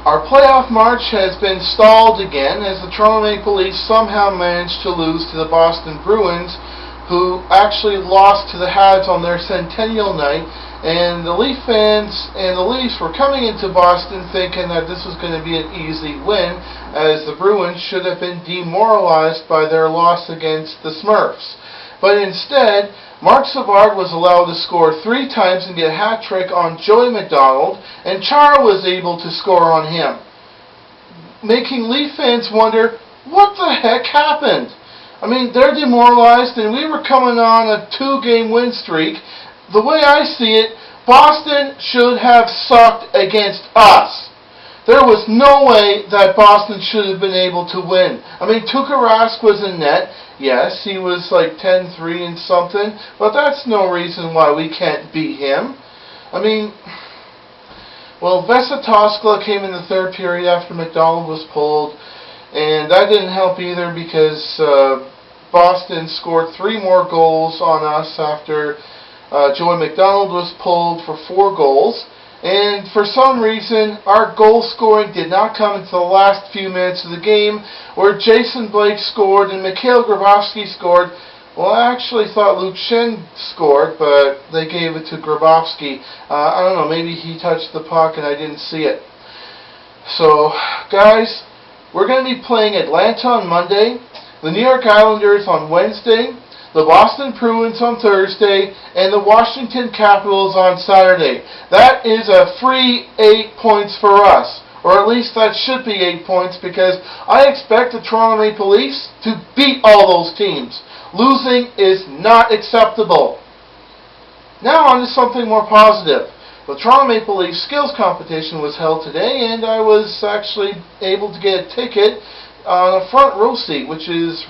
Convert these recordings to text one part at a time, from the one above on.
Our playoff march has been stalled again as the Toronto Maple Leafs somehow managed to lose to the Boston Bruins, who actually lost to the Habs on their centennial night. And the Leaf fans and the Leafs were coming into Boston thinking that this was going to be an easy win, as the Bruins should have been demoralized by their loss against the Smurfs. But instead, Mark Savard was allowed to score 3 times and get a hat trick on Joey McDonald, and Chara was able to score on him, making Leaf fans wonder, what the heck happened? I mean, they're demoralized, and we were coming on a 2-game win streak. The way I see it, Boston should have sucked against us. There was no way that Boston should have been able to win. I mean, Tuukka Rask was in net. Yes, he was like 10-3 and something, but that's no reason why we can't beat him. I mean, well, Vesa Toskala came in the third period after McDonald was pulled, and that didn't help either because Boston scored 3 more goals on us after Joey McDonald was pulled for 4 goals. And for some reason, our goal scoring did not come until the last few minutes of the game, where Jason Blake scored and Mikhail Grabovski scored. Well, I actually thought Luke Schenn scored, but they gave it to Grabovski. I don't know, maybe he touched the puck and I didn't see it. So, guys, we're going to be playing Atlanta on Monday, the New York Islanders on Wednesday, the Boston Bruins on Thursday, and the Washington Capitals on Saturday. That is a free 8 points for us. Or at least that should be 8 points, because I expect the Toronto Maple Leafs to beat all those teams. Losing is not acceptable. Now on to something more positive. The Toronto Maple Leafs skills competition was held today, and I was actually able to get a ticket on a front row seat, which is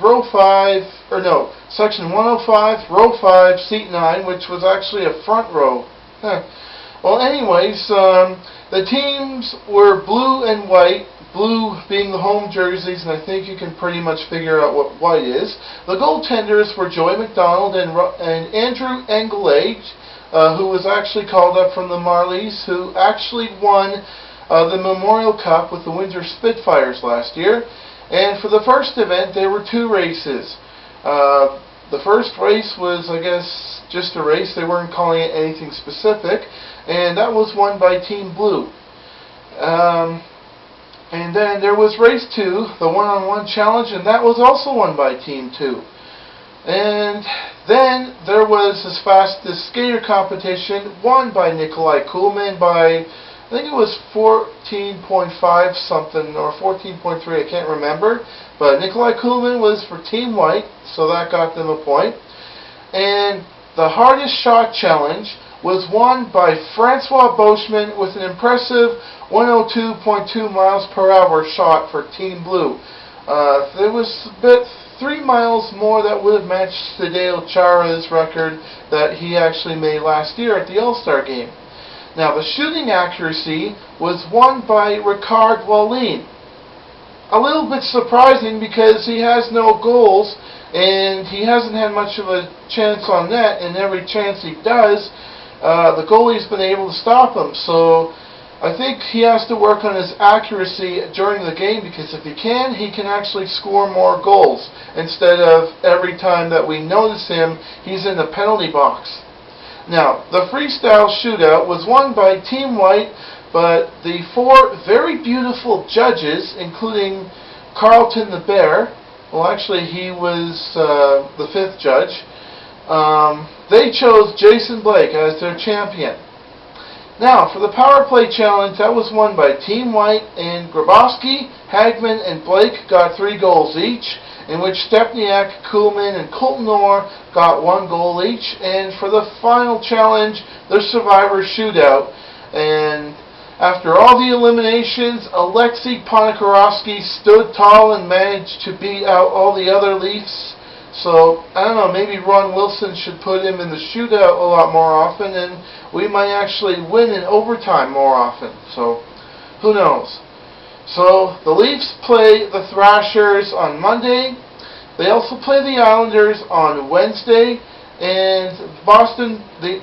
section 105, row 5, seat 9, which was actually a front row. Well, anyways, the teams were blue and white, blue being the home jerseys, and I think you can pretty much figure out what white is. The goaltenders were Joey McDonald and Andrew Engelage, who was actually called up from the Marlies, who actually won the Memorial Cup with the Windsor Spitfires last year. And for the first event, there were 2 races. The first race was, I guess, just a race. They weren't calling it anything specific. And that was won by Team Blue. And then there was race 2, the one-on-one challenge, and that was also won by Team 2. And then there was this fastest skater competition, won by Nikolai Kuhlman by, I think it was 14.5 something, or 14.3, I can't remember. But Nikolai Kuhlman was for Team White, so that got them a point. And the hardest shot challenge was won by Francois Boschman with an impressive 102.2 miles per hour shot for Team Blue. There was a bit 3 miles more that would have matched Zdeno Chara's record that he actually made last year at the All-Star game. Now, the shooting accuracy was won by Ricard Wallin. A little bit surprising because he has no goals and he hasn't had much of a chance on net, and every chance he does, the goalie's been able to stop him. So I think he has to work on his accuracy during the game, because if he can actually score more goals instead of every time that we notice him, he's in the penalty box. Now, the freestyle shootout was won by Team White, but the 4 very beautiful judges, including Carlton the Bear, well, actually he was the 5th judge, they chose Jason Blake as their champion. Now, for the power play challenge, that was won by Team White, and Grabowski, Hagman, and Blake got 3 goals each, in which Stepniak, Kuhlman, and Colton Orr got 1 goal each. And for the final challenge, the Survivor Shootout, and after all the eliminations, Alexei Ponikarovsky stood tall and managed to beat out all the other Leafs. So, I don't know, maybe Ron Wilson should put him in the shootout a lot more often, and we might actually win in overtime more often. So, who knows? So, the Leafs play the Thrashers on Monday. They also play the Islanders on Wednesday. And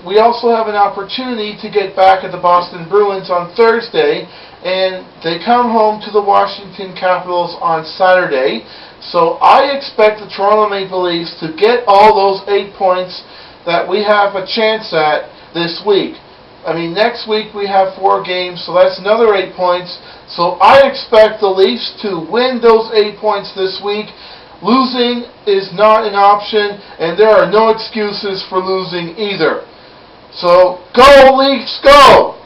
we also have an opportunity to get back at the Boston Bruins on Thursday, and they come home to the Washington Capitals on Saturday. So I expect the Toronto Maple Leafs to get all those 8 points that we have a chance at this week. I mean, next week we have 4 games, so that's another 8 points. So I expect the Leafs to win those 8 points this week. Losing is not an option, and there are no excuses for losing either. So, go Leafs, go!